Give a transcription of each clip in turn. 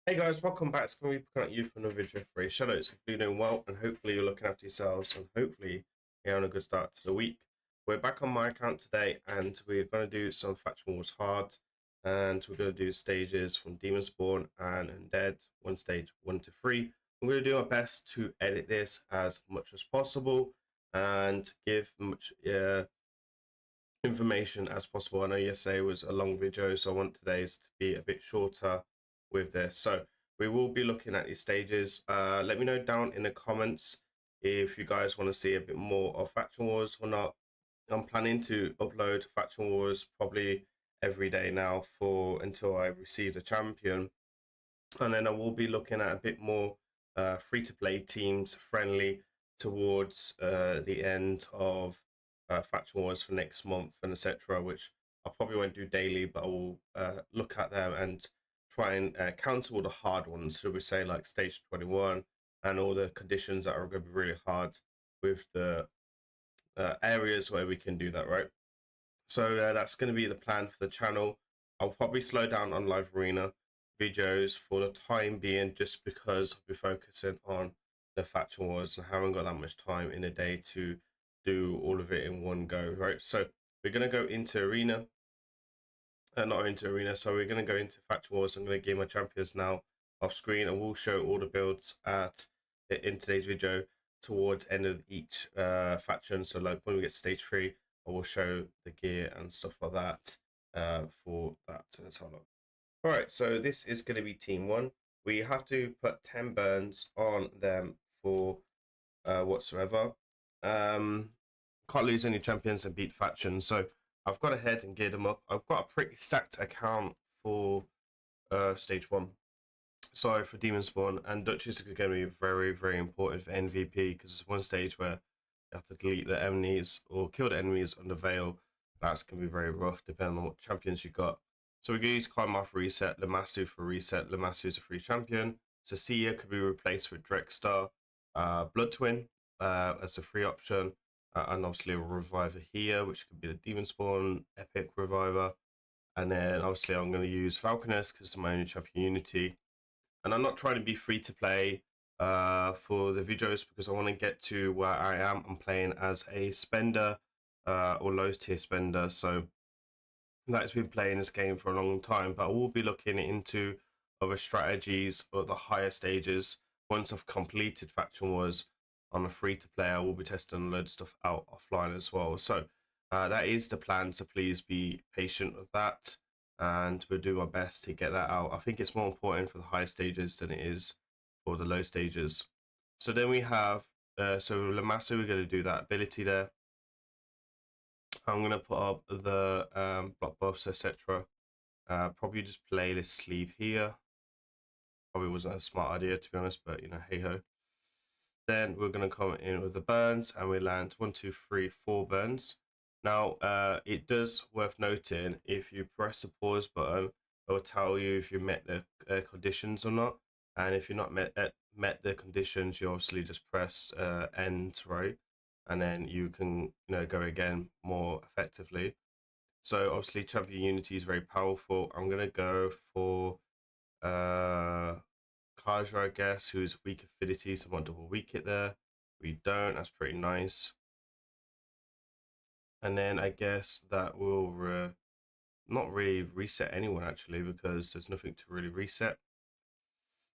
Hey guys, welcome back. It's going to be picking up you for another video for Raidshadowlegends. Hopefully you're doing well and hopefully you're looking after yourselves and hopefully you're having a good start to the week. We're back on my account today and we're going to do some Faction Wars hard and we're going to do stages from Demon Spawn and Undead, one stage 1 to 3. I'm going to do my best to edit this as much as possible and give much information as possible. I know yesterday was a long video, so I want today's to be a bit shorter with this. So we will be looking at these stages. Let me know down in the comments if you guys want to see a bit more of Faction Wars or not. I'm planning to upload Faction Wars probably every day now for until I receive a champion, and then I will be looking at a bit more free-to-play teams friendly towards the end of Faction Wars for next month and etc. Which I probably won't do daily, but I will look at them and try and counter all the hard ones. Should we say like stage 21 and all the conditions that are going to be really hard with the areas where we can do that, right? So that's going to be the plan for the channel. I'll probably slow down on live arena videos for the time being, just because I'll be focusing on the Faction Wars and haven't got that much time in a day to do all of it in one go, right? So we're going to go into arena, not into arena, so we're going to go into Faction Wars. I'm going to give my champions now off screen and we'll show all the builds in today's video towards end of each faction. So like when we get to stage 3, I will show the gear and stuff like that for that. So let's have a look. All right, so this is going to be team 1. We have to put 10 burns on them for whatsoever. Can't lose any champions and beat factions. So I've got ahead and geared them up. I've got a pretty stacked account for stage 1. Sorry for Demon Spawn, and Duchess is going to be very, very important for MVP because it's one stage where you have to delete the enemies or kill the enemies under Veil. That's going to be very rough depending on what champions you got. So we're going to use Karma for reset, Lamassu for reset. Lamassu is a free champion. Cecilia could be replaced with Drexstar, Blood Twin as a free option, and obviously a reviver here, which could be the Demon Spawn Epic Reviver. And then obviously I'm going to use Falconess because it's my only champion Unity. And I'm not trying to be free to play for the videos because I want to get to where I am. I'm playing as a spender or low tier spender, so that's been playing this game for a long time. But I will be looking into other strategies or the higher stages once I've completed Faction Wars. I'm a free to play. I will be testing a load of stuff out offline as well. So that is the plan. So please be patient with that, and we'll do our best to get that out. I think it's more important for the high stages than it is for the low stages. So then we have so Lamassu, we're going to do that ability there. I'm going to put up the block buffs, etc. Probably just play this sleeve here. Probably wasn't a smart idea, to be honest, but you know, hey ho. Then we're going to come in with the burns and we land 1, 2, 3, 4 burns. Now, it does worth noting, if you press the pause button, it will tell you if you met the conditions or not. And if you're not met the conditions, you obviously just press end, right? And then you can go again more effectively. So obviously champion unity is very powerful. I'm going to go for Kaja, I guess, who's weak affinity, so I want double weak it there. We don't, that's pretty nice. And then I guess that will not really reset anyone actually, because there's nothing to really reset.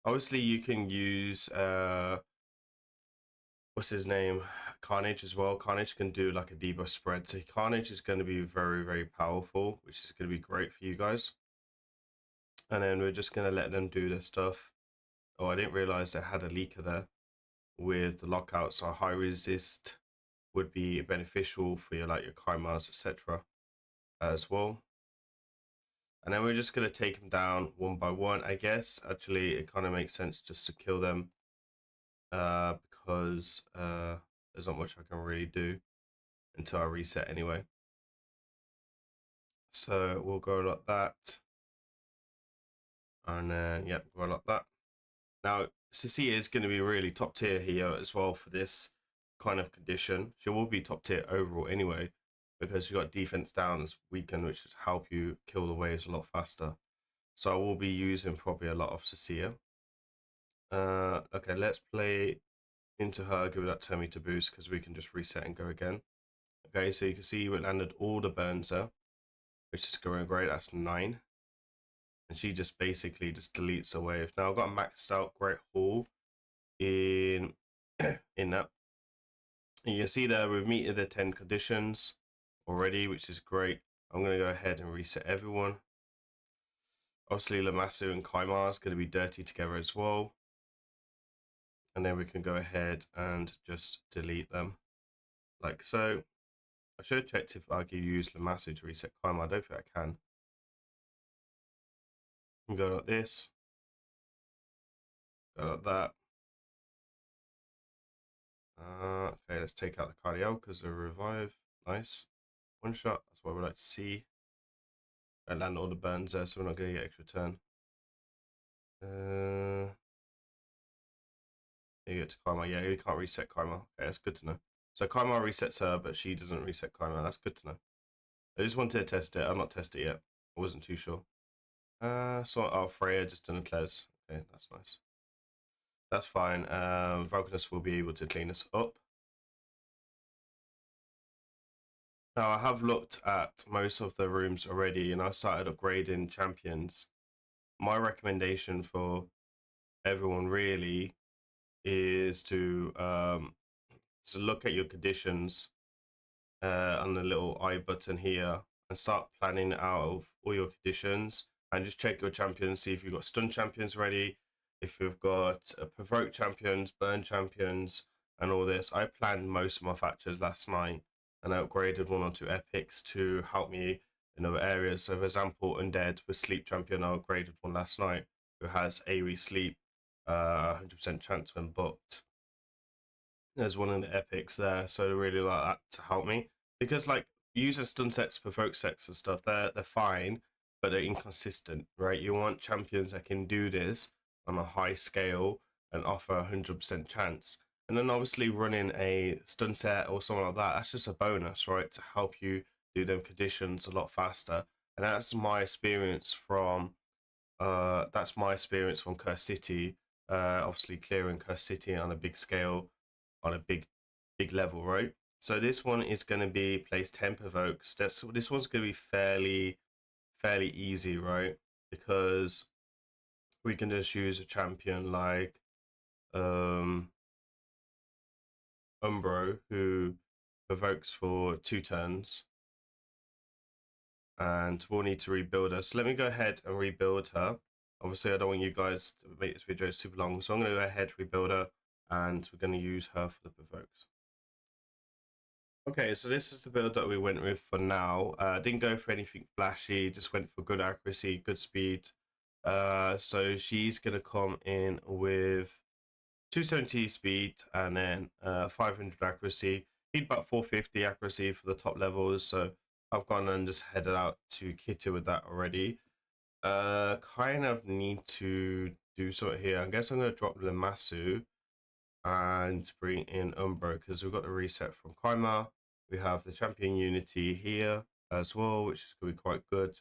Obviously you can use what's his name, Carnage as well. Carnage can do like a debuff spread, so Carnage is going to be very, very powerful, which is going to be great for you guys. And then we're just going to let them do their stuff. Oh, I didn't realize they had a leaker there with the lockout, so high resist would be beneficial for your like your Chimeras, etc. as well. And then we're just going to take them down one by one. I guess actually it kind of makes sense just to kill them because there's not much I can really do until I reset anyway. So we'll go like that. And then, yep, go like that. Now, Cecilia is going to be really top tier here as well for this kind of condition. She will be top tier overall anyway, because you got defense down as weakened, which should help you kill the waves a lot faster. So I will be using probably a lot of Cecilia. Okay, let's play into her, give her that 10 meter boost because we can just reset and go again. Okay, so you can see we landed all the burns there, which is going great. That's 9. And she just basically just deletes a wave. Now I've got a maxed out Great Hall in in that. And you can see there we've meted the 10 conditions already, which is great. I'm going to go ahead and reset everyone. Obviously, Lamasu and Kaimar is going to be dirty together as well. And then we can go ahead and just delete them like so. I should have checked if I could use Lamasu to reset Kaimar. I don't think I can. I can go like this, go like that. Okay, let's take out the cardio because of revive. Nice. One shot, that's what we like to see. I land all the burns there, so we're not going to get extra turn. You get to Karma. Yeah, you can't reset Karma. Okay, that's good to know. So Karma resets her, but she doesn't reset Karma. That's good to know. I just wanted to test it. I've not tested it yet. I wasn't too sure. So Freya just done a Claire's. Okay, that's nice. That's fine. Vulcanus will be able to clean us up. Now I have looked at most of the rooms already, and I started upgrading champions. My recommendation for everyone really is to look at your conditions on the little I button here and start planning out of all your conditions and just check your champions, see if you've got stun champions ready, if you've got provoke champions, burn champions, and all this. I planned most of my factors last night and I upgraded 1 or 2 epics to help me in other areas. So, for example, Undead with sleep champion, I upgraded one last night who has AoE sleep, 100% chance when booked. There's one in the epics there, so I really like that to help me because like using stun sets, provoke sets and stuff, they're fine, but they're inconsistent, right? You want champions that can do this on a high scale and offer 100% chance, and then obviously running a stun set or something like that, that's just a bonus, right, to help you do them conditions a lot faster. And that's my experience from Curse City. Obviously clearing Curse City on a big scale, on a big level, right? So this one is going to be place 10 provokes. This one's going to be fairly easy, right? Because we can just use a champion like Umbro, who provokes for 2 turns, and we'll need to rebuild her. So let me go ahead and rebuild her. Obviously, I don't want you guys to make this video super long, so I'm going to go ahead, rebuild her, and we're going to use her for the provokes. Okay, so this is the build that we went with for now. Didn't go for anything flashy, just went for good accuracy, good speed. So she's going to come in with 270 speed and then 500 accuracy. Need about 450 accuracy for the top levels, so I've gone and just headed out to kit her with that already. Kind of need to do something here. I guess I'm going to drop Lamasu and bring in Umbro because we've got the reset from Kaima. We have the champion unity here as well, which is going to be quite good.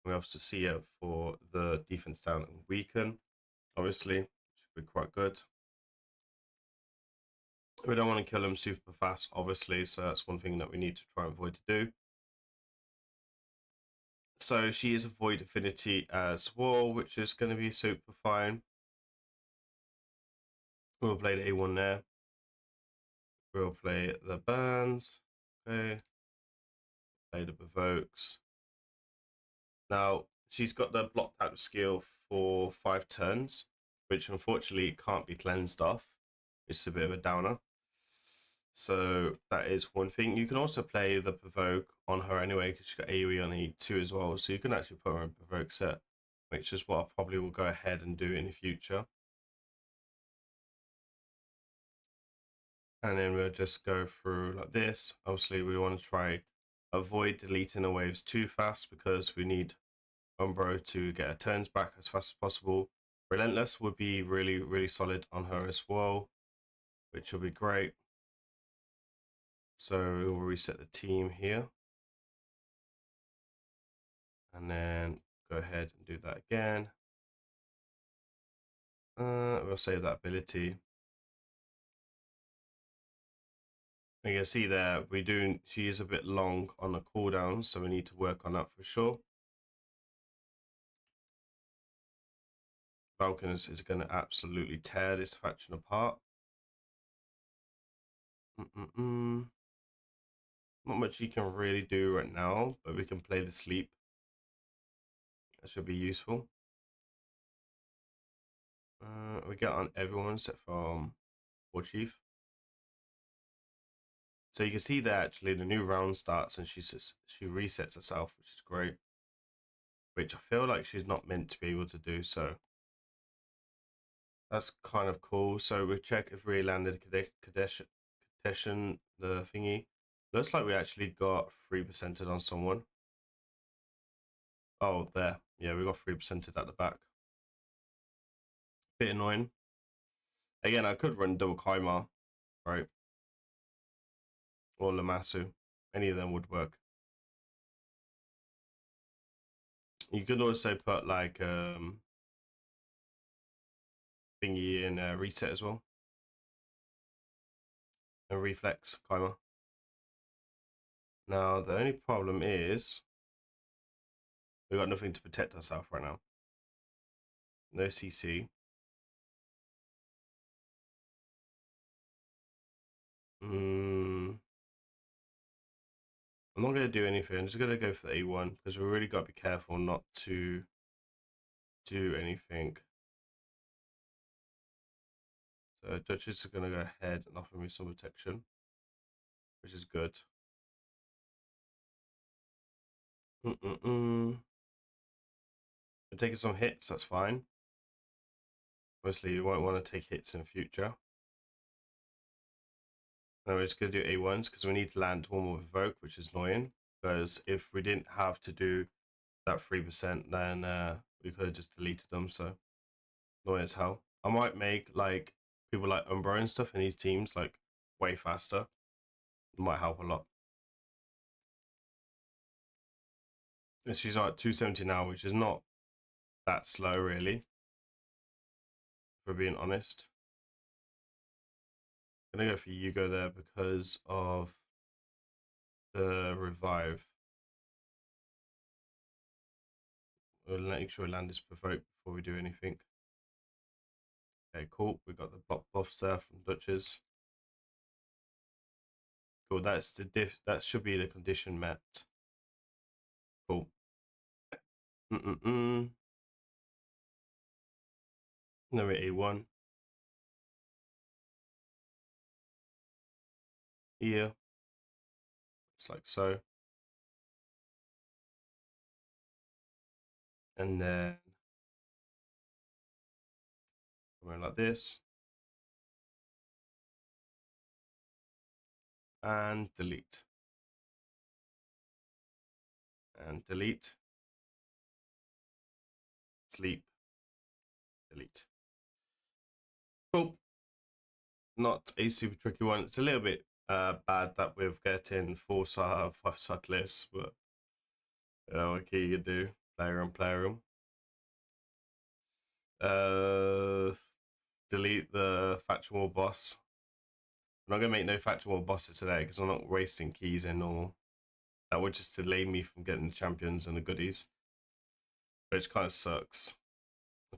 We also see it for the defense down and weaken, obviously, which should be quite good. We don't want to kill him super fast, obviously, so that's one thing that we need to try and avoid to do. So she is a void affinity as well, which is going to be super fine. We'll play the A1 there. We'll play the burns. Okay. Play the provokes. Now, she's got the blocked out skill for 5 turns, which unfortunately can't be cleansed off, which is a bit of a downer. So that is one thing. You can also play the provoke on her anyway, because she's got AoE on E2 as well. So you can actually put her in provoke set, which is what I probably will go ahead and do in the future. And then we'll just go through like this. Obviously, we want to try avoid deleting the waves too fast because we need Umbro to get her turns back as fast as possible. Relentless would be really solid on her as well, which will be great. So we'll reset the team here. And then go ahead and do that again. We'll save that ability. You can see there, she is a bit long on the cooldown, so we need to work on that for sure. Falcons is going to absolutely tear this faction apart. Not much you can really do right now, but we can play the sleep. That should be useful. We get on everyone except from War Chief. So you can see that actually the new round starts and she resets herself, which is great. Which I feel like she's not meant to be able to do, so that's kind of cool. So we check if we landed Kadesh, the thingy. Looks like we actually got 3%ed on someone. Oh, there. Yeah, we got 3%ed at the back. Bit annoying. Again, I could run double Kaimar, right? Or Lamasu. Any of them would work. You could also put like thingy in reset as well. And reflex Kaimar. Now, the only problem is we got nothing to protect ourselves right now. No CC. I'm not going to do anything. I'm just going to go for the A1 because we really got to be careful not to do anything. So Duchess is going to go ahead and offer me some protection, which is good. We're taking some hits, that's fine. Obviously, you won't want to take hits in future. Now we're just going to do A1s because we need to land one more Evoke, which is annoying. Because if we didn't have to do that 3%, then we could have just deleted them. So annoying as hell. I might make like people like Umbro and stuff in these teams like way faster. It might help a lot. And she's like 270 now, which is not that slow really, for being honest. I'm gonna go for Yugo there because of the revive. We'll make sure we land this provoke before we do anything. Okay, cool. We got the block buffs there from Duchess. Cool. That's the diff. That should be the condition met. Cool. No, A1. Here. It's like so. And then something like this. And delete. And delete. Sleep. Delete. Cool. Not a super tricky one. It's a little bit bad that we're getting 4-star, 5-star lists, but what can you do? Player on player room. Delete the faction war boss. I'm not gonna make no faction war bosses today because I'm not wasting keys in normal. That would just delay me from getting the champions and the goodies, which kind of sucks.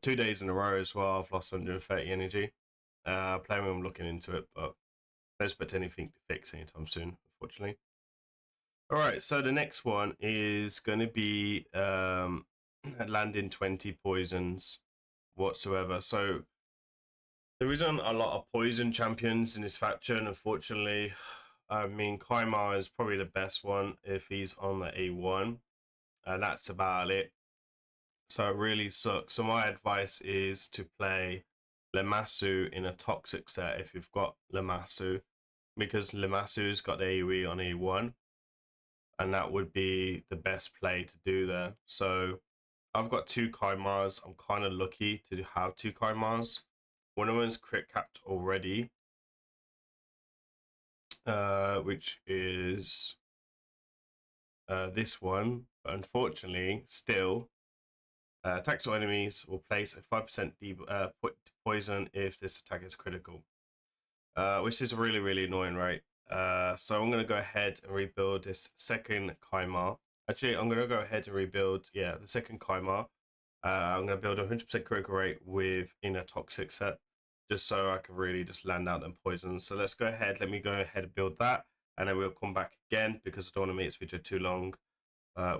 2 days in a row as well, I've lost 130 energy. Playing I'm looking into it, but don't expect anything to fix anytime soon, unfortunately. All right, so the next one is going to be landing 20 poisons whatsoever. So there isn't a lot of poison champions in this faction, unfortunately. I mean, Kaimar is probably the best one if he's on the A1, and that's about it. So it really sucks. So my advice is to play Lemasu in a toxic set if you've got Lemasu, because Lemasu's got the AoE on A1, and that would be the best play to do there. So I've got 2 Kaimars. I'm kind of lucky to have 2 Kaimars. One of them is crit capped already, which is this one. But unfortunately, still, Attacks or enemies will place a 5% poison if this attack is critical, which is really, really annoying, right? So I'm going to go ahead and rebuild this second Kaimar. Actually, I'm going to go ahead and rebuild, the second Kaimar. I'm going to build a 100% critical rate with a toxic set, just so I can really just land out them poisons. So let's go ahead. Let me go ahead and build that, and then we'll come back again because I don't want to make this video too long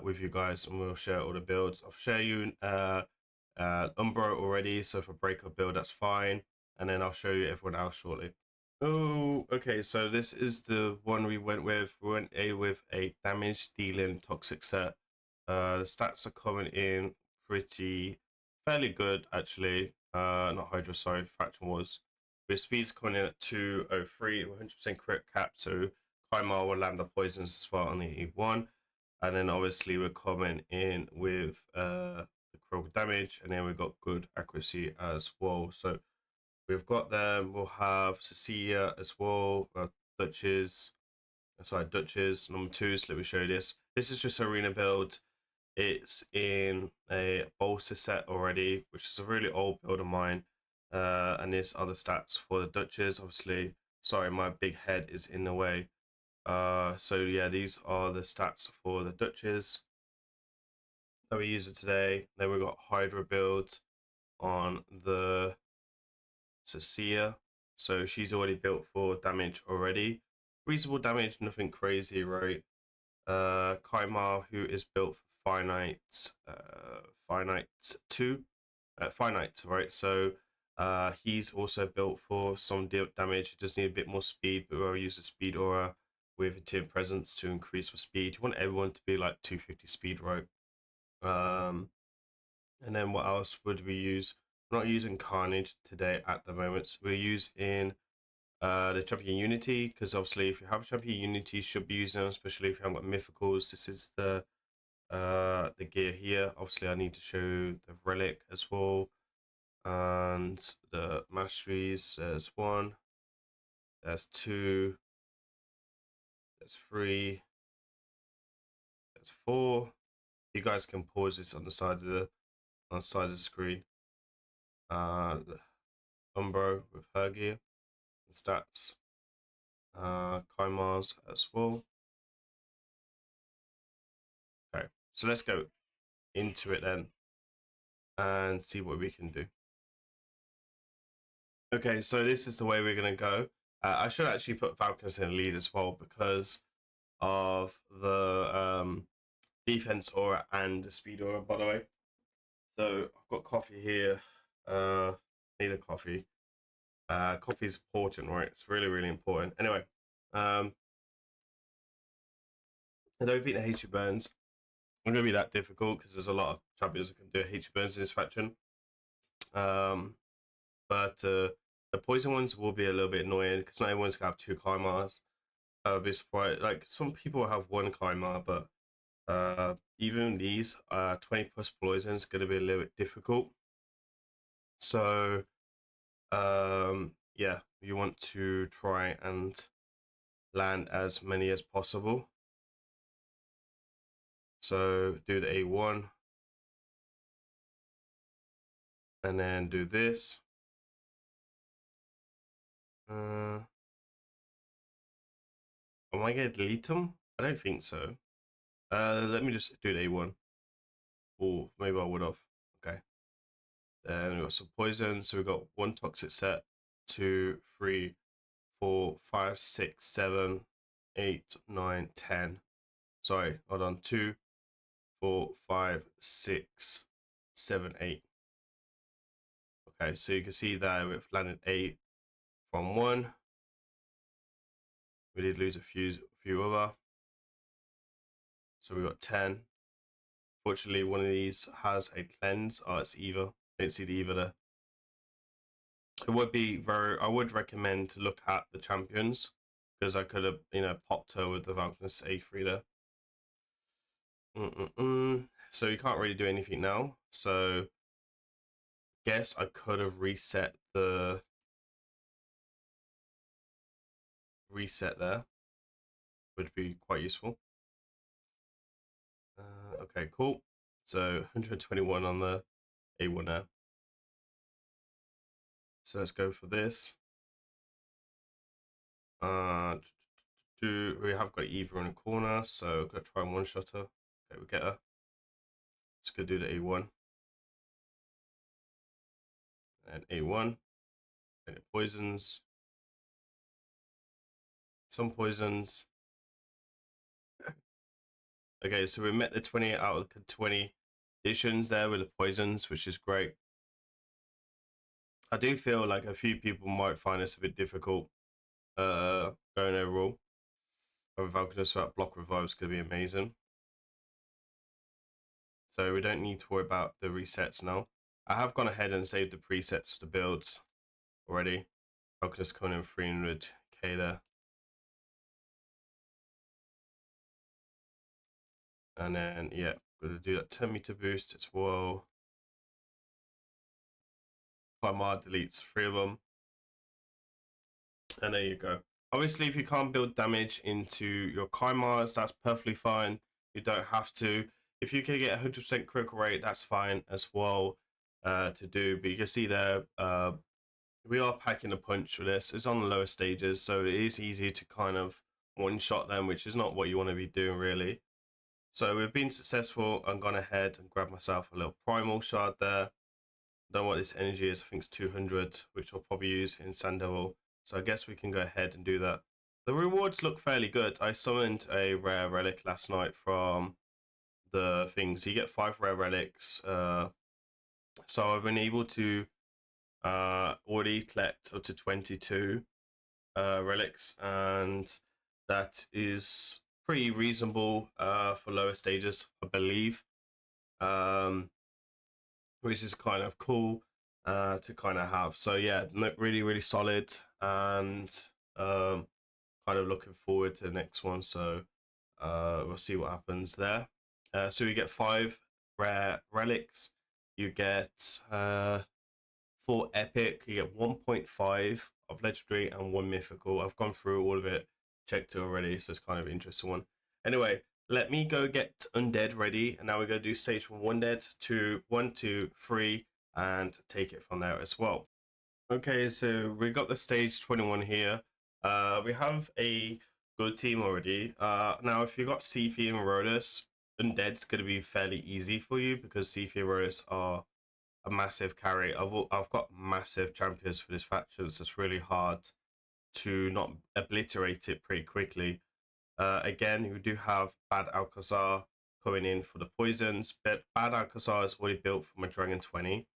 with you guys, and we'll share all the builds. I'll share you Umbro already, so for breakup build, that's fine. And then I'll show you everyone else shortly. Oh, okay, so this is the one we went with. We went with a damage dealing toxic set. The stats are coming in fairly good, actually. Not Hydra, sorry, Faction Wars. With speed's coming in at 203, 100% crit cap, so Kaimar will land the poisons as well on the E1. And then obviously we're coming in with the critical damage, and then we've got good accuracy as well. So we've got them. We'll have Cecilia as well. Duchess number 2. So let me show you this. This is just arena build. It's in a bolster set already, which is a really old build of mine. And there's other stats for the Duchess. Obviously, sorry, my big head is in the way. So yeah, these are the stats for the Duchess that we use it today. Then we've got Hydra build on the Cecilia. So she's already built for damage already. Reasonable damage, nothing crazy, right? Kaimar, who is built for finite 2. Finite, right? So he's also built for some damage. He does need a bit more speed, but we'll use a speed aura with a team presence to increase for speed. You want everyone to be like 250 speed, right? And then what else would we use? We're not using Carnage today at the moment. So we're using the Champion Unity, because obviously if you have Champion Unity, you should be using them, especially if you haven't got Mythicals. This is the gear here. Obviously I need to show the Relic as well, and the Masteries. There's 1, there's 2, there's 3, there's 4. You guys can pause this on the side of the screen. Umbro with her gear, the stats, Kaimar's as well. Okay, so let's go into it then and see what we can do. Okay, so this is the way we're going to go. I should actually put Falcons in the lead as well because of the defense aura and the speed aura, by the way. So I've got coffee here. Need a coffee. Coffee is important, right? It's really, really important. Anyway, I don't think the HE burns are going to be that difficult because there's a lot of champions that can do HE burns in this faction. But the poison ones will be a little bit annoying because not everyone's going to have 2 Kaimars. I would be surprised. Like, some people have 1 Kaimar, but even these 20 plus poison is going to be a little bit difficult. So yeah, you want to try and land as many as possible. So do the A1 and then do this. Am I going to delete them? I don't think so. Let me just do the A1. Or maybe I would have. Okay. Then we got some poison. So we got 1 toxic set, 2, 3, 4, 5, 6, 7, 8, 9, 10. Sorry, hold on. 2, 4, 5, 6, 7, 8. Okay, so you can see that we've landed 8 from 1. We did lose a few other. So we got 10. Fortunately, one of these has a cleanse. Oh, it's Eva. I didn't see the Eva there. It would be I would recommend to look at the champions because I could have, popped her with the Valkness A3 there. So you can't really do anything now. So guess I could have reset there. Would be quite useful. Okay, cool. So 121 on there. A1 there. So let's go for this. We have got Eva in a corner, so gonna try and one-shot her. Okay, we get her. Just gonna do the A1. And A1. And it poisons. Some poisons. Okay, so we met the 20 out of the 20 conditions there with the poisons, which is great. I do feel like a few people might find this a bit difficult going overall. With Alchemist, that block revive is going to be amazing. So we don't need to worry about the resets now. I have gone ahead and saved the presets to the builds already. Alchemist coming in 300k there. And then, yeah, going to do that 10-meter boost as well. Primar deletes 3 of them. And there you go. Obviously, if you can't build damage into your Kaimars, that's perfectly fine. You don't have to. If you can get 100% critical rate, that's fine as well to do. But you can see there, we are packing a punch with this. It's on the lower stages, so it is easy to kind of one-shot them, which is not what you want to be doing, really. So we've been successful and gone ahead and grabbed myself a little primal shard there. Don't know what this energy is. I think it's 200, which I'll probably use in Sandevil. So I guess we can go ahead and do that. The rewards look fairly good. I summoned a rare relic last night from the things. You get 5 rare relics. So I've been able to already collect up to 22 relics, and that is pretty reasonable for lower stages, I believe. Which is kind of cool to kind of have. So yeah, really, really solid, and kind of looking forward to the next one. So we'll see what happens there. So you get 5 rare relics. You get 4 epic. You get 1.5 of legendary and 1 mythical. I've gone through all of it, checked it already, so it's kind of an interesting one. Anyway, let me go get Undead ready, and now we're going to do stage from Undead to 1, 2, 3, and take it from there as well. Okay, so we got the stage 21 here. We have a good team already. Now, if you got Sifi and Rhodus, Undead's going to be fairly easy for you because Sifi and Rhodus are a massive carry. I've got massive champions for this faction, so it's really hard to not obliterate it pretty quickly. Again, you do have Bad Alcazar coming in for the poisons, but Bad Alcazar is already built from a Dragon 20.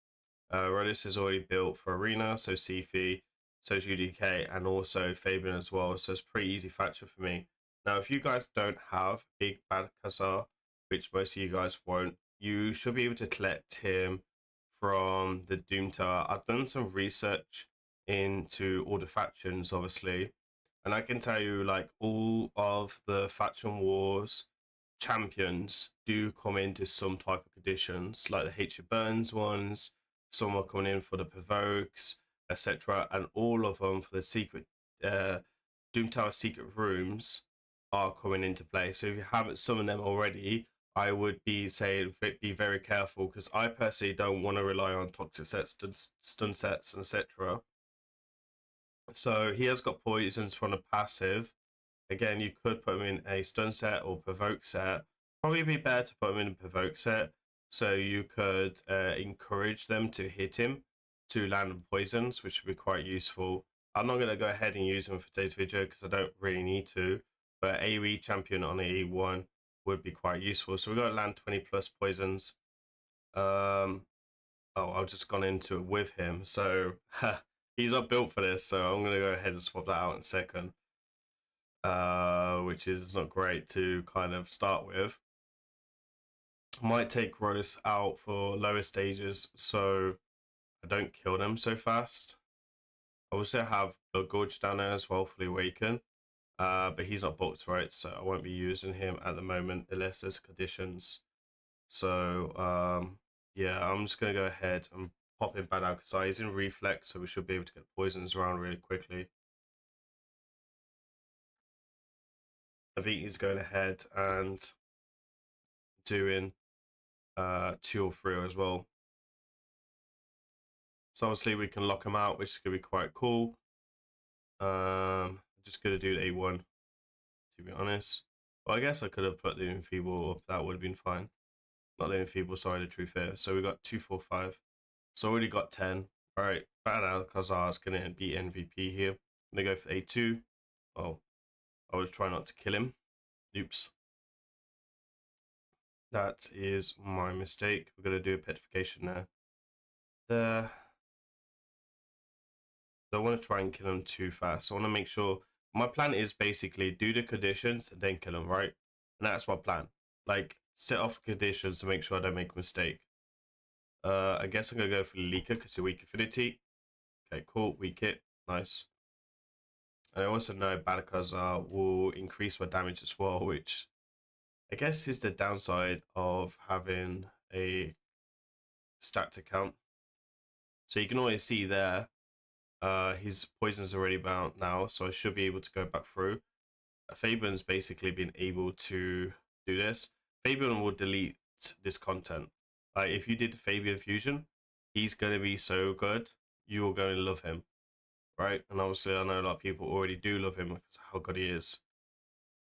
Rodis is already built for Arena, so Sifi, so is UDK, and also Fabian as well, so it's pretty easy faction for me. Now, if you guys don't have Big Bad Alcazar, which most of you guys won't, you should be able to collect him from the Doom Tower. I've done some research into all the factions, obviously, and I can tell you, like, all of the faction wars champions do come into some type of conditions, like the H. Burns ones. Some are coming in for the provokes, etc., and all of them for the secret Doom Tower secret rooms are coming into play. So if you haven't summoned them already, I would be saying be very careful, because I personally don't want to rely on toxic sets, stun sets, etc. So he has got poisons from a passive. Again, you could put him in a stun set or provoke set. Probably be better to put him in a provoke set, so you could encourage them to hit him to land poisons, which would be quite useful. I'm not going to go ahead and use them for today's video because I don't really need to, but AoE champion on AE1 would be quite useful. So we've got to land 20 plus poisons. Oh, I've just gone into it with him, so he's not built for this, so I'm going to go ahead and swap that out in a second. Which is not great to kind of start with. Might take Rhodus out for lower stages so I don't kill them so fast. I also have Blood Gorge down there as well for the Awaken, but he's not booked, right? So I won't be using him at the moment unless there's conditions. So yeah, I'm just going to go ahead and pop in Bad Alcazar. He's in Reflex, so we should be able to get poisons around really quickly. I think he's going ahead and doing 2 or 3 as well. So obviously we can lock them out, which is going to be quite cool. Just going to do the A1, to be honest. Well, I guess I could have put the enfeeble up. That would have been fine. Not the enfeeble, sorry, the true fear. So we got 2, 4, 5. So already got 10. All right, Bad Alcazar is going to be MVP here. I'm going to go for A2. Oh, I was trying not to kill him. Oops. That is my mistake. We're going to do a petrification there. There. I want to try and kill him too fast. I want to make sure. My plan is basically do the conditions and then kill him, right? And that's my plan. Like, set off conditions to make sure I don't make a mistake. I guess I'm going to go for Leaker because you're weak affinity. Okay, cool. Weak hit. Nice. And I also know Balakazar will increase my damage as well, which I guess is the downside of having a stacked account. So you can always see there, his poison's already bound now, so I should be able to go back through. Fabian's basically been able to do this. Fabian will delete this content. If you did Fabian Fusion, he's going to be so good. You're going to love him, right? And obviously, I know a lot of people already do love him because of how good he is.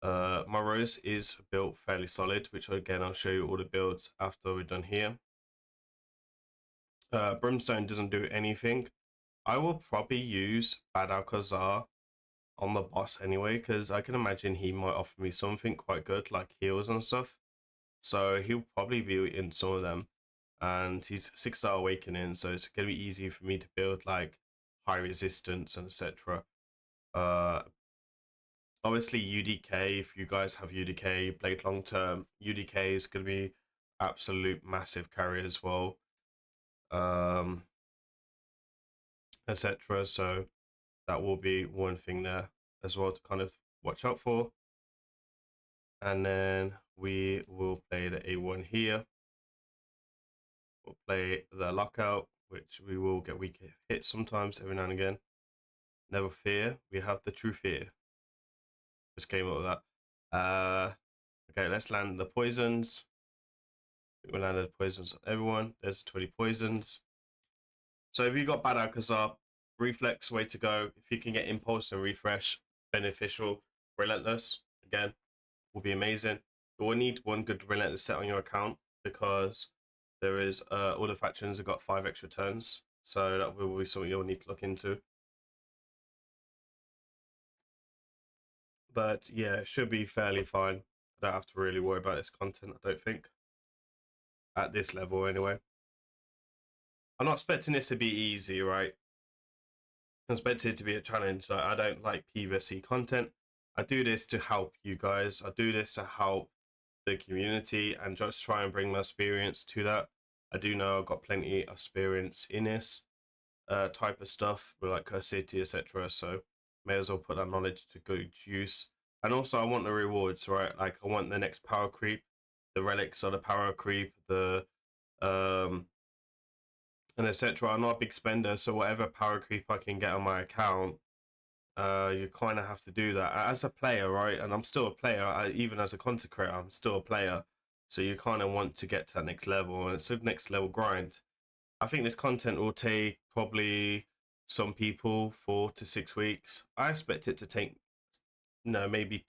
My Rose is built fairly solid, which again, I'll show you all the builds after we're done here. Brimstone doesn't do anything. I will probably use Bad Alcazar on the boss anyway, because I can imagine he might offer me something quite good, like heals and stuff. So he'll probably be in some of them. And he's 6-star awakening, so it's going to be easy for me to build like high resistance and etc. Obviously UDK, if you guys have UDK played long term, UDK is going to be absolute massive carry as well, etc. So that will be one thing there as well to kind of watch out for. And then we will play the A1 here. We'll play the lockout, which we will get weak hits sometimes every now and again. Never fear, we have the true fear. Just came up with that. Okay, let's land the poisons. We landed poisons on everyone. There's 20 poisons. So if you got Bad Alcazar, reflex, way to go. If you can get impulse and refresh, beneficial. Relentless, again, will be amazing. You will need one good relentless set on your account because there is all the factions have got 5 extra turns, so that will be something you'll need to look into. But yeah, it should be fairly fine. I don't have to really worry about this content, I don't think, at this level anyway. I'm not expecting this to be easy, right? I'm expecting it to be a challenge. Like, I don't like PvC content. I do this to help you guys. I do this to help the community and just try and bring my experience to that. I do know I've got plenty of experience in this type of stuff, with like City, etc. So may as well put that knowledge to good use. And also, I want the rewards, right? Like, I want the next power creep, the relics or the power creep, the and etc. I'm not a big spender, so whatever power creep I can get on my account, you kind of have to do that as a player, right? And I'm still a player. Even as a content creator, I'm still a player. So you kind of want to get to that next level, and it's a next level grind. I think this content will take probably some people 4 to 6 weeks. I expect it to take, maybe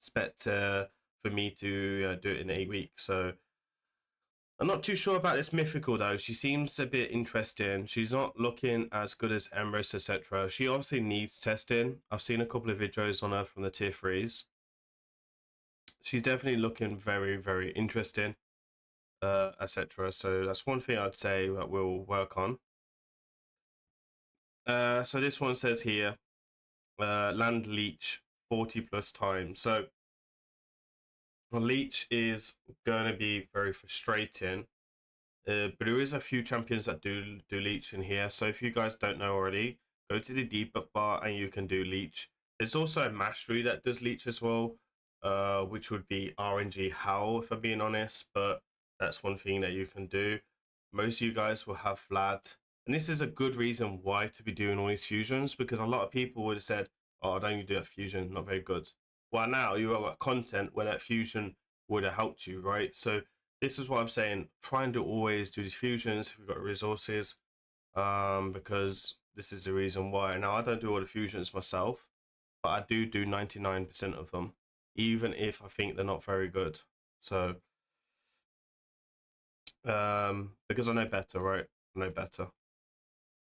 expect for me to do it in 8 weeks. So I'm not too sure about this mythical though. She seems a bit interesting. She's not looking as good as Emrys, etc. She obviously needs testing. I've seen a couple of videos on her from the tier 3s. She's definitely looking very, very interesting, etc. So that's one thing I'd say that we'll work on. So this one says here, land leech 40 plus times. So the leech is going to be very frustrating. But there is a few champions that do leech in here. So if you guys don't know already, go to the debuff bar and you can do leech. There's also a mastery that does leech as well, which would be RNG Howl, if I'm being honest. But that's one thing that you can do. Most of you guys will have Vlad. And this is a good reason why to be doing all these fusions, because a lot of people would have said, oh, I don't need to do that fusion, not very good. Well, now you have got content where that fusion would have helped you, right? So this is what I'm saying. Try and always do these fusions if you've got resources. because this is the reason why. Now I don't do all the fusions myself, but I do 99% of them, even if I think they're not very good. So because I know better, right? I know better.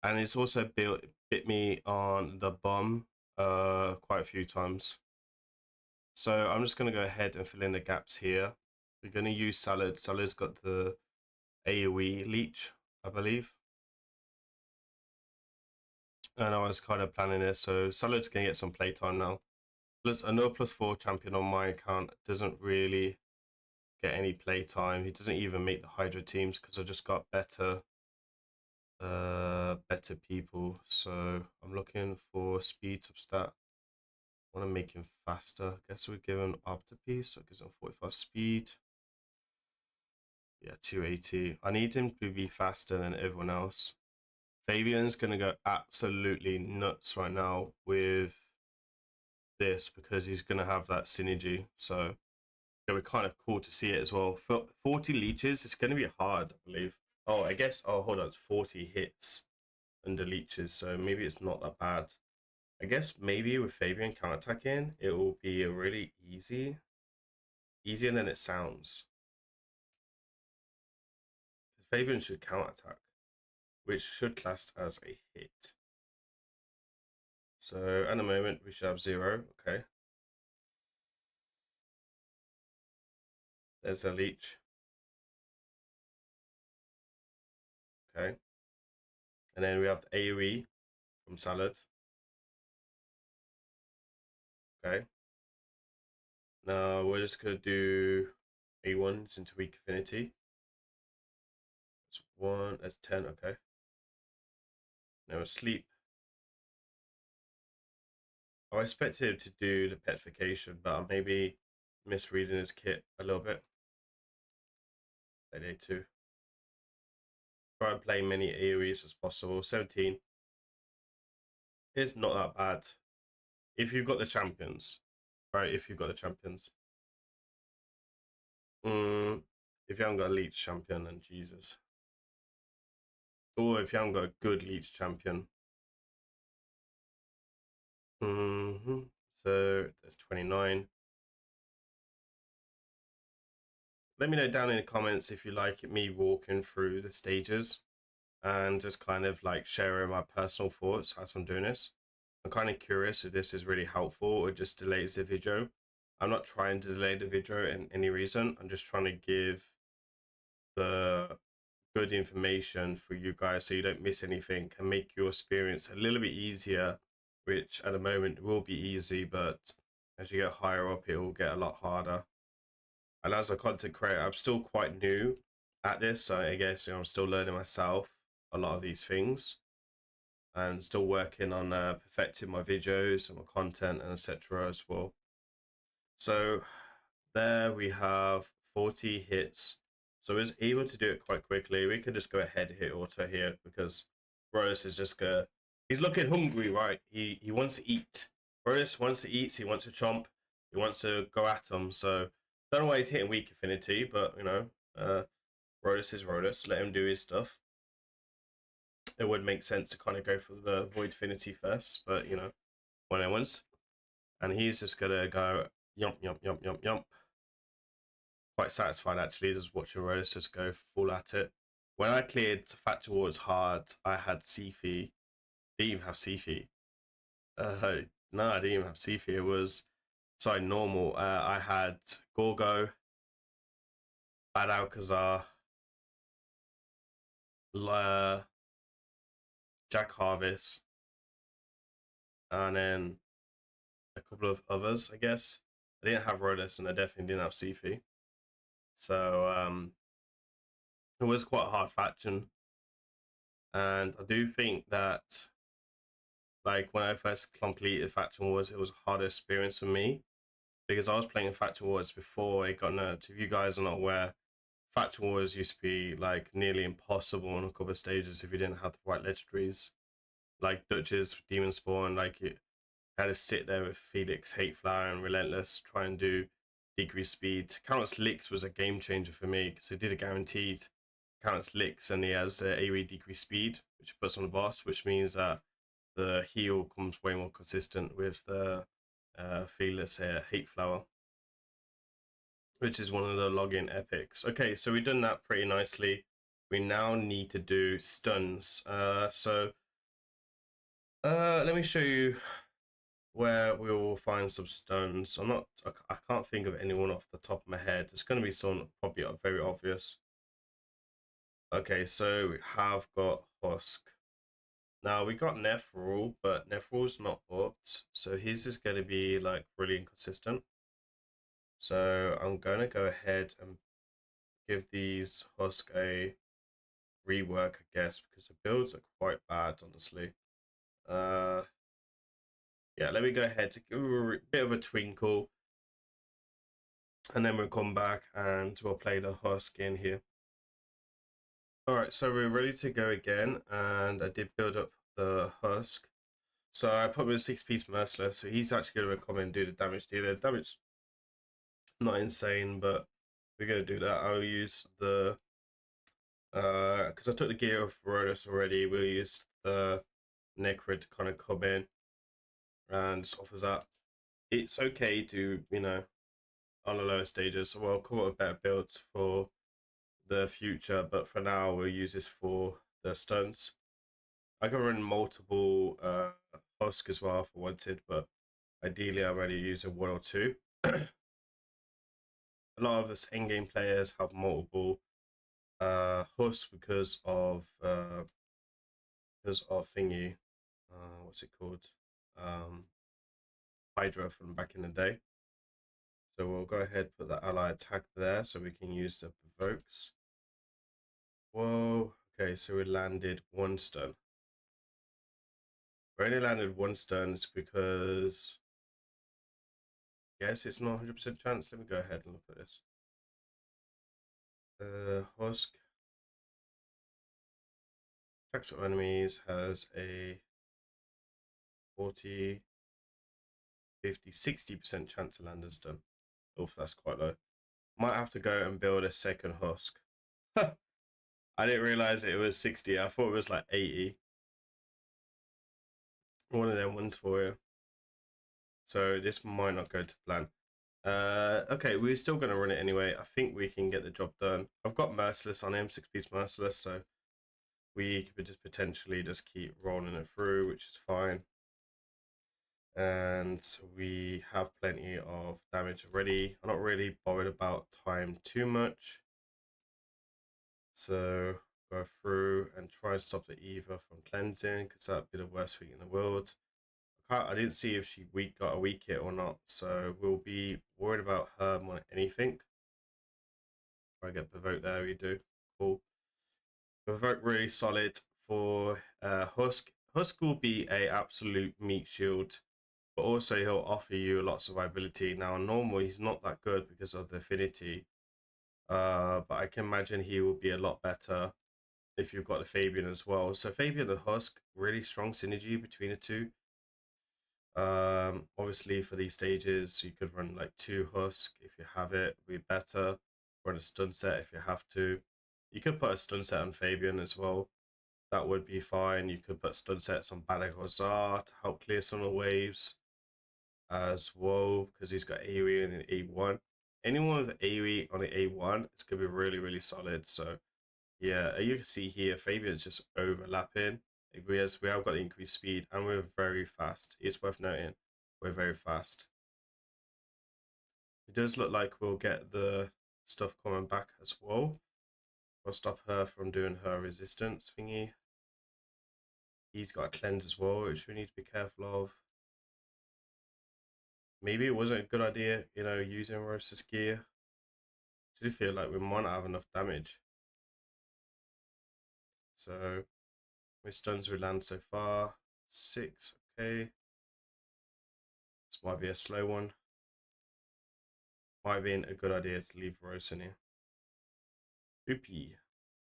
And it's also bit me on the bum quite a few times. So I'm just going to go ahead and fill in the gaps here. We're going to use Salad. Salad's got the AoE leech, I believe. And I was kind of planning this, so Salad's going to get some playtime now. Plus, I know +4 champion on my account doesn't really get any playtime. He doesn't even make the Hydra teams because I just got better people. So I'm looking for speed substat. I want to make him faster. Guess we give him Opta piece, so it gives him 45 speed. Yeah, 280. I need him to be faster than everyone else. Fabian's going to go absolutely nuts right now with this because he's going to have that synergy. So it'll be kind of cool to see it as well. For 40 leeches, it's going to be hard, I believe. Oh, I guess, oh, hold on, it's 40 hits under leeches, so maybe it's not that bad. I guess maybe with Fabian counterattacking, it will be a really easier than it sounds. Fabian should counterattack, which should class as a hit. So at the moment, we should have 0, okay. There's a leech. Okay. And then we have the AoE from Salad. Okay. Now we're just going to do A1s into weak affinity. That's 1, that's 10, okay. Now sleep. I expected him to do the petrification, but I'm maybe misreading his kit a little bit. Day 2. Try and play many AoEs as possible. 17 is not that bad. If you've got the champions, right? If you've got the champions. If you haven't got a leech champion, then Jesus. Or if you haven't got a good leech champion. So there's 29. Let me know down in the comments if you like me walking through the stages and just kind of like sharing my personal thoughts as I'm doing this. I'm kind of curious if this is really helpful or just delays the video. I'm not trying to delay the video in any reason. I'm just trying to give the good information for you guys so you don't miss anything and make your experience a little bit easier, which at the moment will be easy, but as you get higher up, it will get a lot harder. And as a content creator, I'm still quite new at this, so I guess I'm still learning myself a lot of these things and still working on perfecting my videos and my content and etc. as well. So there we have 40 hits. So he's able to do it quite quickly. We could just go ahead and hit auto here because Rose is just gonna, he's looking hungry, right? He wants to eat. Rose wants to eat, he wants to chomp, he wants to go at him. So don't know why he's hitting weak affinity, but you know, Rodus is Rodus. Let him do his stuff. It would make sense to kind of go for the Void Affinity first, but you know, when it was. And he's just gonna go yump, yump, yump, yump, yump. Quite satisfied actually, just watching Rodus just go full at it. When I cleared Factor Wars hard, I had Sifi. Didn't even have Sifi. No, I didn't even have Sifi. It was sorry, normal. I had Gorgo, Bad Alcazar, Jack Harvest, and then a couple of others, I guess. I didn't have Rodus and I definitely didn't have Sifi. So it was quite a hard faction. And I do think that like when I first completed Faction Wars, it was a harder experience for me because I was playing Faction Wars before it got nerfed. If you guys are not aware, Faction Wars used to be like nearly impossible on a couple of stages if you didn't have the right legendaries. Like Dutch's Demon Spawn, like it had to sit there with Felix, Hateflower, and Relentless, try and do decrease speed. Countless Licks was a game changer for me because it did a guaranteed counts licks, and he has AoE decreased speed, which he puts on the boss, which means that the heal comes way more consistent with the Fearless Hate Flower, which is one of the login epics. Okay, so we've done that pretty nicely. We now need to do stuns. Let me show you where we will find some stuns. I can't think of anyone off the top of my head. It's going to be someone probably very obvious. Okay, so we have got Husk. Now we got Nephril, but Nephrил's not booked, so his is going to be like really inconsistent. So I'm going to go ahead and give these Husk a rework, I guess, because the builds are quite bad, honestly. Yeah, let me go ahead to give a bit of a twinkle, and then we'll come back and we'll play the Husk in here. All right, so we're ready to go again, and I did build up the Husk. So I put him in a 6-piece Merciless, so he's actually going to come in and do the damage dealer. Damage, not insane, but we're going to do that. I'll use the, because I took the gear of Rodus already, we'll use the Necrid to kind of come in and just offers that. It's okay to, you know, on the lower stages, so we'll come up with better builds for the future, but for now we'll use this for the stunts. I can run multiple Husk as well if I wanted, but ideally I'm only using 1 or 2. A lot of us in-game players have multiple Husk because of thingy, what's it called, Hydra from back in the day. So we'll go ahead, put the ally attack there so we can use the provokes. Whoa, okay, so we landed 1 stun. We only landed 1 stun because, yes, it's not 100% chance. Let me go ahead and look at this. Husk attacks of enemies has a 40, 50, 60% chance to land a stun. Oof, that's quite low. Might have to go and build a second Husk. I didn't realize it was 60. I thought it was like 80. One of them ones for you. So this might not go to plan. Okay, we're still going to run it anyway. I think we can get the job done. I've got Merciless on him, 6-piece Merciless, so we could just potentially just keep rolling it through, which is fine. And we have plenty of damage already. I'm not really bothered about time too much. So go through and try and stop the Eva from cleansing, because that'd be the worst thing in the world. I didn't see if she got a weak hit or not, so we'll be worried about her more than anything. If I get Provoke there, we do. Cool. Provoke really solid for Husk. Husk will be a absolute meat shield, but also he'll offer you lots of survivability. Now, normally he's not that good because of the affinity, but I can imagine he will be a lot better if you've got the Fabian as well. So Fabian and Husk, really strong synergy between the two. Obviously for these stages you could run like 2 Husk if you have it, be better. Run a stun set if you have to. You could put a stun set on Fabian as well, that would be fine. You could put stun sets on Balagazar to help clear some of the waves as well, because he's got AoE and an A1. Anyone with AoE on an A1, it's gonna be really solid. So yeah, you can see here Fabian's just overlapping. We have got increased speed and we're very fast. It's worth noting, we're very fast. It does look like we'll get the stuff coming back as well. We'll stop her from doing her resistance thingy. He's got a cleanse as well, which we need to be careful of. Maybe it wasn't a good idea, you know, using Rosa's gear. I do feel like we might not have enough damage. So, with stuns we land so far, 6, okay. This might be a slow one. Might be a good idea to leave Rose in here. Oopsie,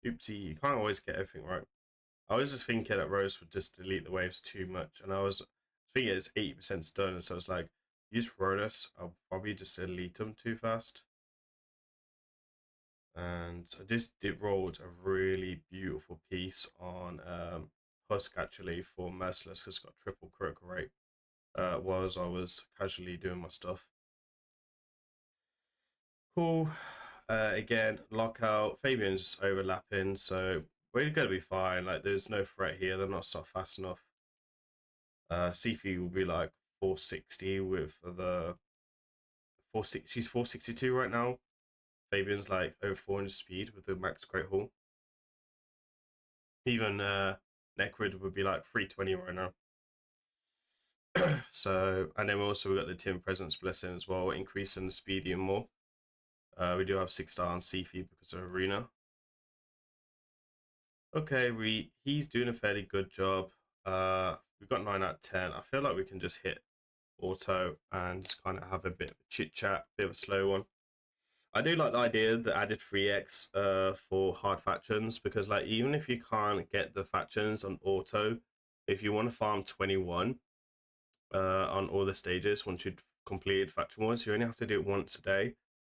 you can't always get everything right. I was just thinking that Rose would just delete the waves too much, and I was thinking it's 80% stun, so I was like, use Rodus, I'll probably just delete them too fast. And I just rolled a really beautiful piece on Husk actually for Merciless, because it's got triple critical rate whilst I was casually doing my stuff. Cool. Again, lockout. Fabian's just overlapping, so we're going to be fine. Like, there's no threat here. They're not so fast enough. Sifi will be like 460 with the 46. She's 462 right now. Fabian's like over 400 speed with the max Great Hall. Even Necrid would be like 320 right now. So, and then we got the Tim Presence Blessing as well, increasing the speed even more. We do have 6-star on Sifi because of Arena. Okay, he's doing a fairly good job. We've got 9 out of 10. I feel like we can just hit auto and just kind of have a bit of a chit chat, bit of a slow one. I do like the idea that added 3x for hard factions, because like even if you can't get the factions on auto, if you want to farm 21 on all the stages once you've completed faction wars, you only have to do it once a day,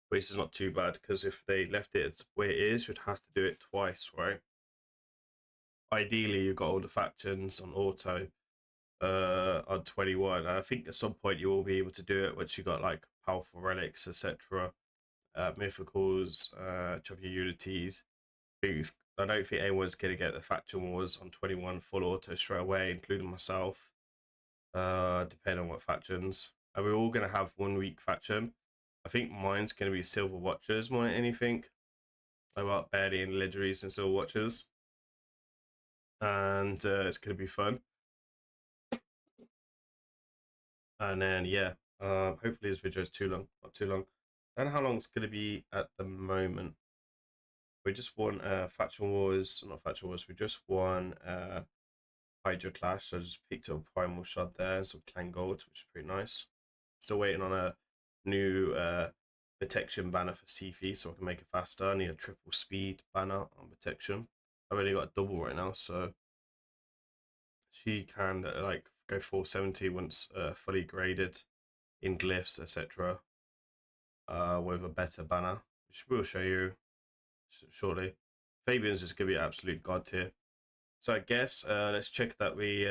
which is not too bad, because if they left it where it is, you'd have to do it twice, right? Ideally, you've got all the factions on auto on 21, and I think at some point you will be able to do it once you got like powerful relics, etc., mythicals, choppy unities. I don't think anyone's gonna get the faction wars on 21 full auto straight away, including myself. Depending on what factions, and we're all gonna have 1 week faction. I think mine's gonna be Silver Watchers more than anything. I got barely any legendaries and Silver Watchers, and it's gonna be fun. And then yeah, hopefully this video is not too long. I don't know how long it's gonna be at the moment. We just won faction wars, not faction wars. We just won Hydra Clash, so I just picked up Primal Shot there, some Clan Gold, which is pretty nice. Still waiting on a new protection banner for Sifi so I can make it faster. I need a triple speed banner on protection. I've only got a double right now, so she can like go 470 once fully graded in glyphs, etc. With a better banner, which we'll show you shortly. Fabian's just gonna be an absolute god tier. So I guess let's check that we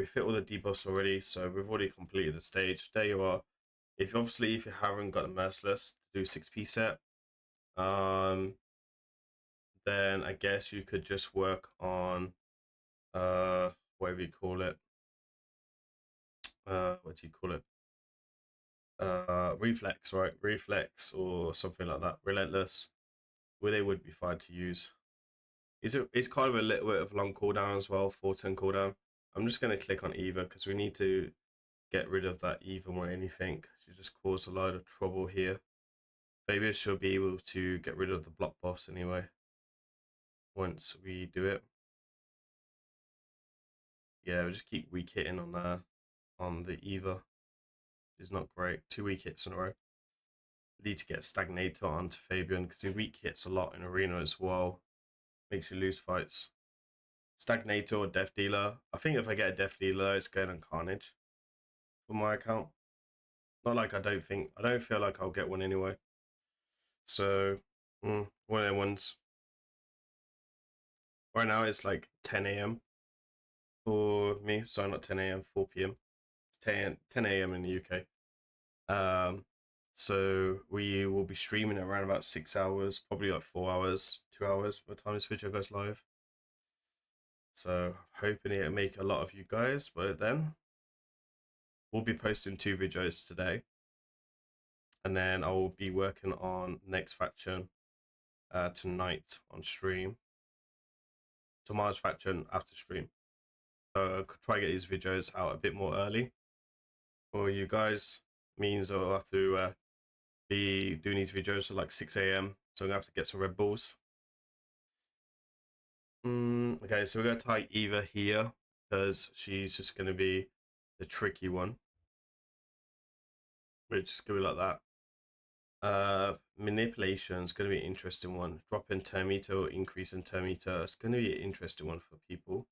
fit all the debuffs already. So we've already completed the stage. There you are. If you haven't got a Merciless to do 6p set, then I guess you could just work on whatever you call it. What do you call it? Reflex, right? Reflex or something like that. Relentless. Well, they would be fine to use. It's kind of a little bit of long cooldown as well, 410 cooldown. I'm just going to click on Eva because we need to get rid of that Eva more than anything. She just caused a load of trouble here. Maybe I should be able to get rid of the block boss anyway once we do it. Yeah, we just keep weak hitting on the Eva. It's not great. 2 weak hits in a row. We need to get Stagnator onto Fabian because he weak hits a lot in arena as well. Makes you lose fights. Stagnator or Death Dealer. I think if I get a Death Dealer, it's going on Carnage for my account. Not like I don't feel like I'll get one anyway. So, one of them ones. Right now it's like 10 a.m. for me. Sorry, not 10 a.m., 4 p.m. It's 10 a.m. in the UK. So we will be streaming around about 6 hours, probably like 4 hours, 2 hours by the time this video goes live. So hoping it'll make a lot of you guys, but then we'll be posting 2 videos today. And then I will be working on next faction tonight on stream. Tomorrow's faction after stream. So I'll try to get these videos out a bit more early for you guys. Means I'll have to be doing these videos at like 6 a.m. So I'm gonna have to get some Red Bulls. Okay, so we're gonna tie Eva here because she's just gonna be the tricky one. We're just gonna be like that. Manipulation is gonna be an interesting one. Drop in turn meter or increase in turn meter. It's gonna be an interesting one for people.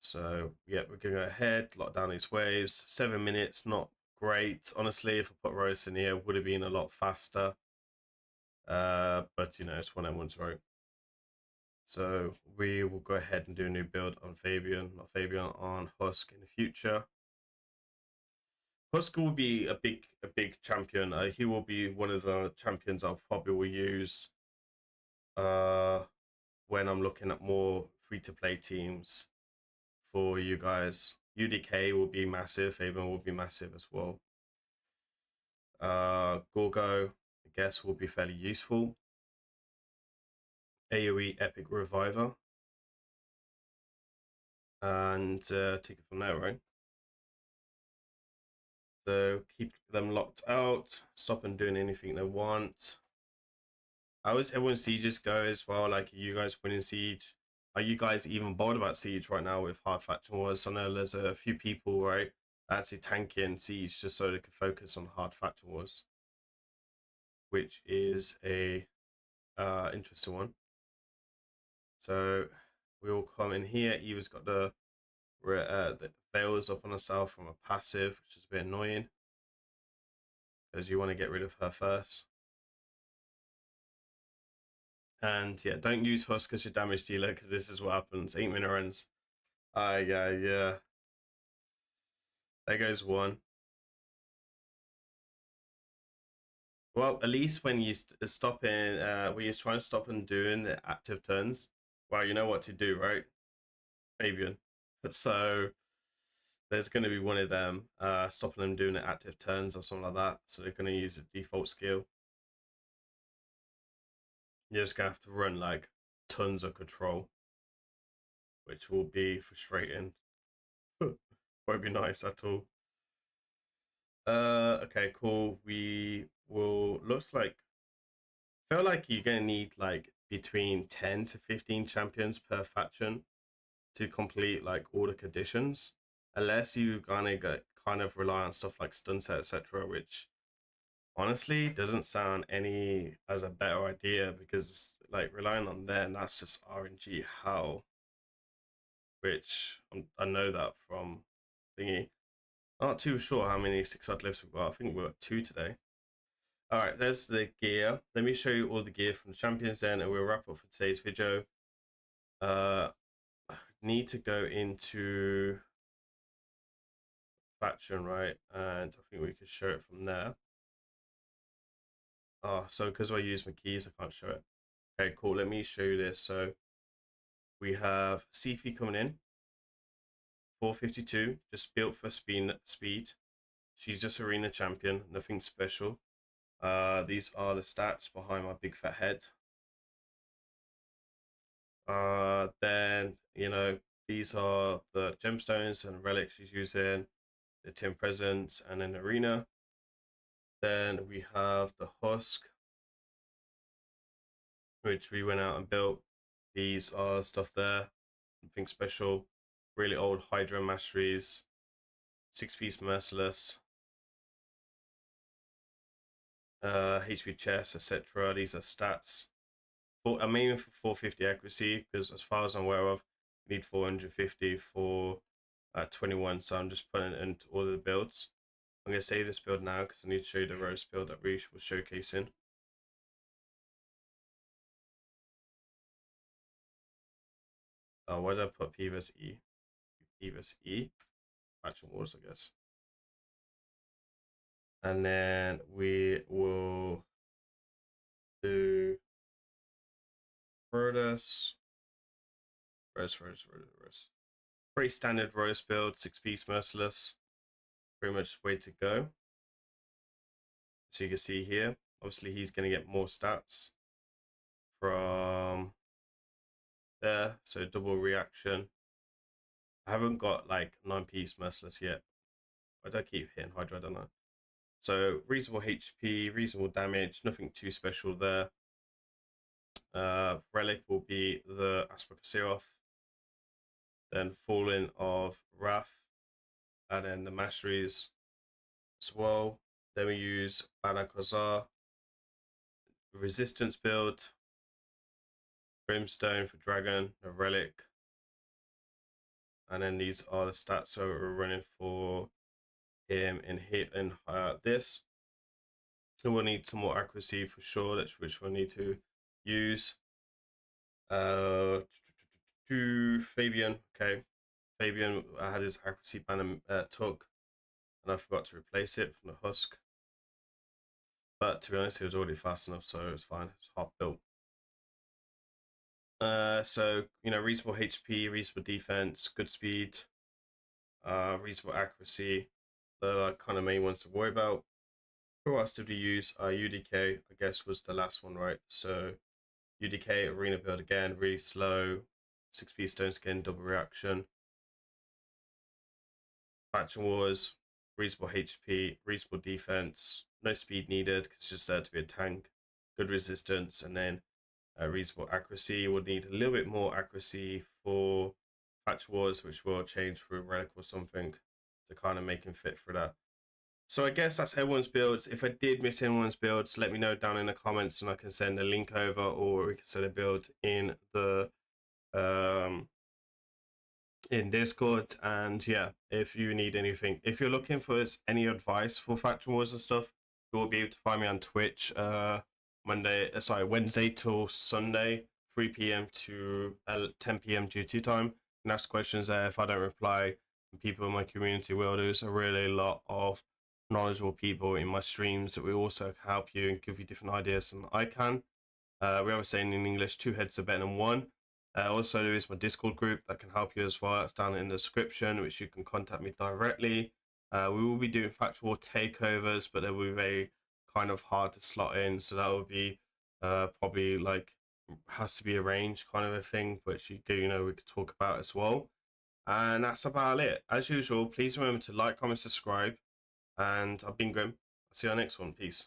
So yeah, we're gonna go ahead, lock down these waves. 7 minutes, not great. Honestly, if I put Rose in here, it would have been a lot faster. But you know, it's one of ones, right? So we will go ahead and do a new build on Fabian, not Fabian, on Husk in the future. Husk will be a big champion. He will be one of the champions I probably will use when I'm looking at more free-to-play teams for you guys. UDK will be massive. Fabian will be massive as well. Gorgo, I guess, will be fairly useful. AoE Epic Reviver. And take it from there, right? So keep them locked out. Stop them doing anything they want. How is everyone Sieges go as well? Like, are you guys winning Siege? Are you guys even bothered about Siege right now with Hard Faction Wars? I know there's a few people, right, actually tanking Siege just so they can focus on Hard Faction Wars, which is a interesting one. So we all come in here. Eva's got the veils up on herself from a passive, which is a bit annoying because you want to get rid of her first. And yeah, don't use Husk as your damage dealer because this is what happens. 8 minute runs. Yeah. There goes one. Well, at least when you stopping, when you're trying to stop and doing the active turns, well, you know what to do, right, Fabian? So there's going to be one of them stopping them doing the active turns or something like that. So they're going to use a default skill. You're just going to have to run like tons of control, which will be frustrating. Won't be nice at all. Okay, cool. We will, looks like, feel like you're gonna need like between 10 to 15 champions per faction to complete like all the conditions, unless you gonna get kind of rely on stuff like stun set, etc., which honestly doesn't sound any as a better idea because like relying on them, that's just RNG hell, which I know that from thingy. I'm not too sure how many 6-odd lifts we've got. I think we've got 2 today. All right, there's the gear. Let me show you all the gear from the champions then, and we'll wrap up for today's video. Need to go into faction, right? And I think we could show it from there. So because I use my keys, I can't show it. Okay, cool. Let me show you this. So we have Sifi coming in, 452, just built for speed. She's just arena champion, nothing special. These are the stats behind my big fat head. Then, you know, these are the gemstones and relics she's using, the Tim presents, and then arena. Then we have the husk, which we went out and built. These are stuff there, nothing special. Really old Hydra masteries, 6-piece merciless, HP chest, etc. These are stats. I'm aiming for 450 accuracy because, as far as I'm aware of, you need 450 for 21. So I'm just putting it into all of the builds. I'm going to save this build now because I need to show you the roast build that we was showcasing. Why did I put P vs E? P vs E. Faction Wars, I guess. And then we will do Rhodas. Rose. Pretty standard roast build, 6-piece merciless. Pretty much way to go. So you can see here, obviously he's going to get more stats from there. So double reaction. I haven't got like 9-piece merciless yet. I don't keep hitting Hydra, I don't know. So reasonable HP, reasonable damage, nothing too special there. Relic will be the Aspakaseroth. Then Fallen of Wrath. And then the masteries as well. Then we use Banakozar. Resistance build. Brimstone for Dragon, a Relic. And then these are the stats so we're running for him in this. So we'll need some more accuracy for sure, which we'll need to use. To Fabian, okay. Fabian had his accuracy banner took, and I forgot to replace it from the husk. But to be honest, it was already fast enough, so it was fine. It's half built. So reasonable HP, reasonable defense, good speed, reasonable accuracy. The kind of main ones to worry about. Who else did we use? UDK, I guess, was the last one, right? So UDK arena build again, really slow. 6p stones again, double reaction. Faction Wars, reasonable HP, reasonable defense, no speed needed because it's just there to be a tank. Good resistance, and then reasonable accuracy. We'll need a little bit more accuracy for Faction Wars, which will change for a relic or something to kind of make him fit for that. So I guess that's everyone's builds. If I did miss anyone's builds, let me know down in the comments and I can send a link over, or we can send a build in the in Discord. And yeah, if you need anything, if you're looking for any advice for Faction Wars and stuff, you will be able to find me on Twitch Wednesday till Sunday, 3 p.m. to 10 p.m. GT time. And ask questions there. If I don't reply, people in my community will. There's a really lot of knowledgeable people in my streams that will also help you and give you different ideas than I can. We have a saying in English, 2 heads are better than 1. Also, there is my Discord group that can help you as well. That's down in the description, which you can contact me directly. We will be doing factual takeovers, but they will be very kind of hard to slot in. So that will be probably like has to be arranged kind of a thing, which we could talk about as well. And that's about it. As usual, please remember to like, comment, subscribe. And I've been Grim. I'll see you on the next one. Peace.